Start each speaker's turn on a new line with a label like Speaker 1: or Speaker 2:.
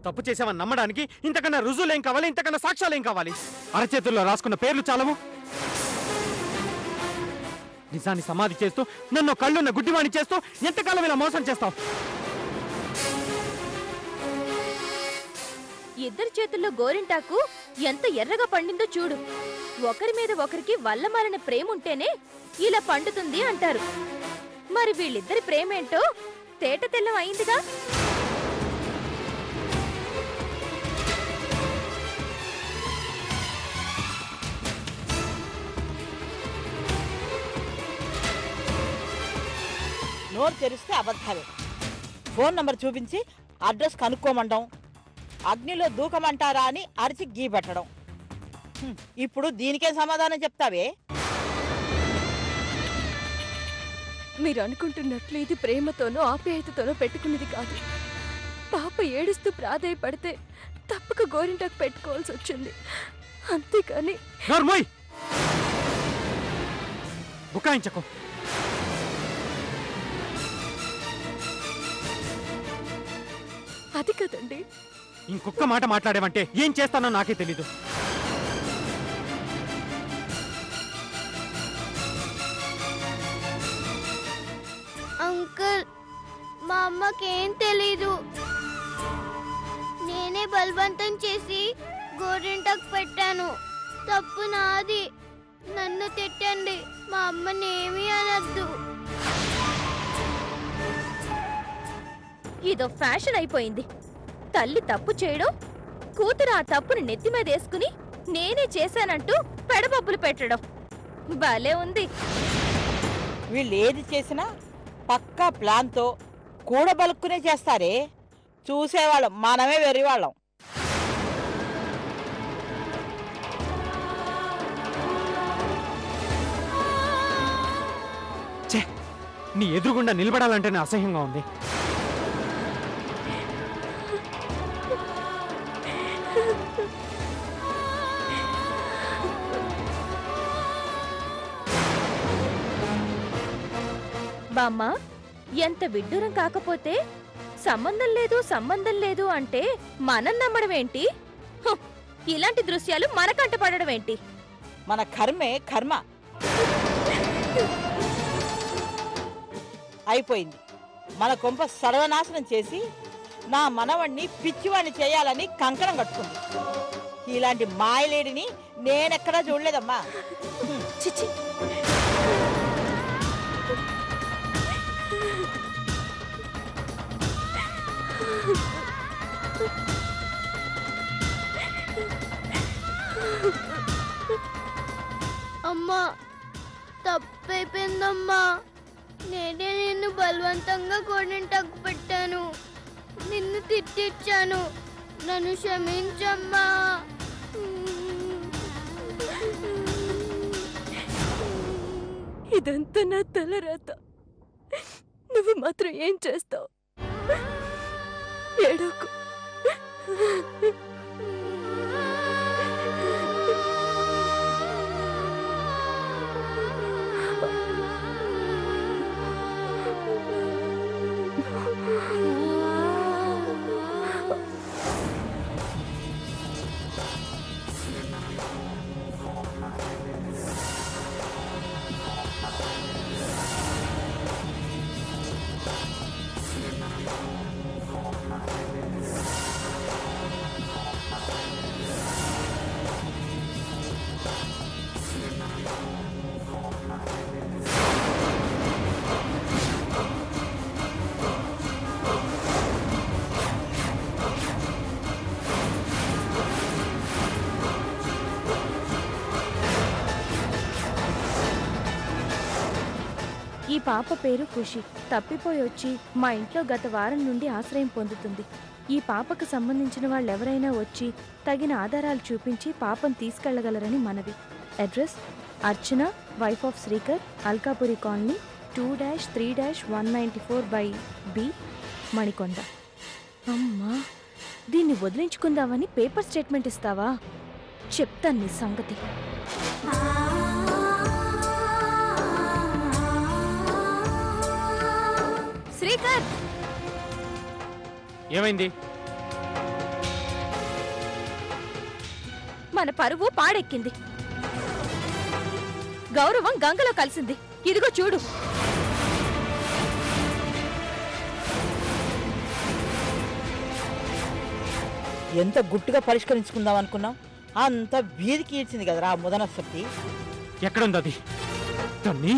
Speaker 1: తప్పు చేసావని నమ్మడానికి ఇంతకన్నా రుజువులేం కావాలి, ఇంతకన్నా సాక్ష్యాలేం కావాలి? అరచేతుల్లో రాసుకున్న పేర్లు చాలవు? నిజాన్ని సమాధి చేస్తూ నన్ను కళ్ళున్న గుడ్డివాణి చేస్తూ ఎంతకాలం ఇలా మోసం చేస్తావు?
Speaker 2: ఇద్దరి చేతుల్లో గోరింటాకు ఎంత ఎర్రగా పండిందో చూడు. ఒకరి మీద ఒకరికి వల్లమాలిన ప్రేమ ఉంటేనే ఇలా పండుతుంది అంటారు. మరి వీళ్ళిద్దరి ప్రేమేంటో తేట తెల్లం అయిందిగా.
Speaker 3: నోరు తెరిస్తే అబద్ధాలే. ఫోన్ నంబర్ చూపించి అడ్రస్ కనుక్కోమంటాం, అగ్నిలో దూకమంటారా అని అరిచి గీ పెట్టడం. ఇప్పుడు దీనికే సమాధానం చెప్తావే?
Speaker 2: మీరు అనుకుంటున్నట్లు ఇది ప్రేమతోనో ఆప్యాయతతోనో పెట్టుకున్నది కాదు. పాప ఏడుస్తూ ప్రాధాయపడితే తప్పక గోరింటాకు పెట్టుకోవాల్సి వచ్చింది, అంతేకాని.
Speaker 1: బుకాయించకు.
Speaker 2: అది కదండి.
Speaker 1: ఇంకొక మాట మాట్లాడేవంటే ఏం చేస్తానో నాకే తెలీదు.
Speaker 4: అంకుల్, మా అమ్మకేం తెలీదు. నేనే బలవంతం చేసి గోరింటాకు పెట్టాను. తప్పు నాది. నన్ను తిట్టండి, మా అమ్మని ఏమీ అనద్దు.
Speaker 2: ఇదో ఫ్యాషన్ అయిపోయింది. తల్లి తప్పు చేయడం, కూతురు ఆ తప్పుని నెత్తి మీద వేసుకుని నేనే చేశానంటూ పెడబొబ్బులు పెట్టడం భలే ఉంది.
Speaker 3: వీళ్ళు ఏది చేసినా పక్కా ప్లాన్తో కూడబలుక్కునే చేస్తారే. చూసేవాళ్ళం మనమే వెర్రివాళ్ళం.
Speaker 1: నీ ఎదురుగుండా నిలబడాలంటేనే అసహ్యంగా ఉంది.
Speaker 2: బామ్మ, ఎంత విడ్డూరం కాకపోతే సంబంధం లేదు అంటే మనం నమ్మడం ఏంటి? ఇలాంటి దృశ్యాలు మనకంట పడడం ఏంటి?
Speaker 3: మన కర్మే కర్మ అయిపోయింది. మన కొంప సర్వనాశనం చేసి నా మనవణ్ణి పిచ్చివాణ్ణి చేయాలని కంకణం కట్టుకుంది. ఇలాంటి మాయలేడిని నేనెక్కడా చూడలేదమ్మా.
Speaker 2: చిచి,
Speaker 4: అమ్మా, తప్పైపోయిందమ్మా. నేనే నిన్ను బలవంతంగా గోరింటాకు పెట్టాను. నిన్ను తిట్టించాను. నన్ను క్షమించమ్మా.
Speaker 2: ఇదంతా నా తలరాత. నువ్వు మాత్రం ఏం చేస్తావు? ఏడోకు. ఈ పాప పేరు ఖుషి. తప్పిపోయి వచ్చి మా ఇంట్లో గత వారం నుండి ఆశ్రయం పొందుతుంది. ఈ పాపకు సంబంధించిన వాళ్ళెవరైనా వచ్చి తగిన ఆధారాలు చూపించి పాపను తీసుకెళ్లగలరని మనవి. Address: Archana, wife of Srikar, Alkapuri colony, 2-3-194/B, Manikonda. అమ్మా, దీన్ని వదిలించుకుందామని పేపర్ స్టేట్మెంట్ ఇస్తావా? చెప్తాను నీ సంగతి. శ్రీకర్,
Speaker 1: ఏమైంది?
Speaker 2: మన పరువు పాడెక్కింది, గౌరవం గంగలో కలిసింది. ఇదిగో చూడు.
Speaker 3: ఎంత గుట్టుగా పరిష్కరించుకుందాం అనుకున్నాం, అంత వీధికి ఈడ్చింది కదరా ఆ ముదనసక్తి.
Speaker 1: ఎక్కడుంది అది? దాన్ని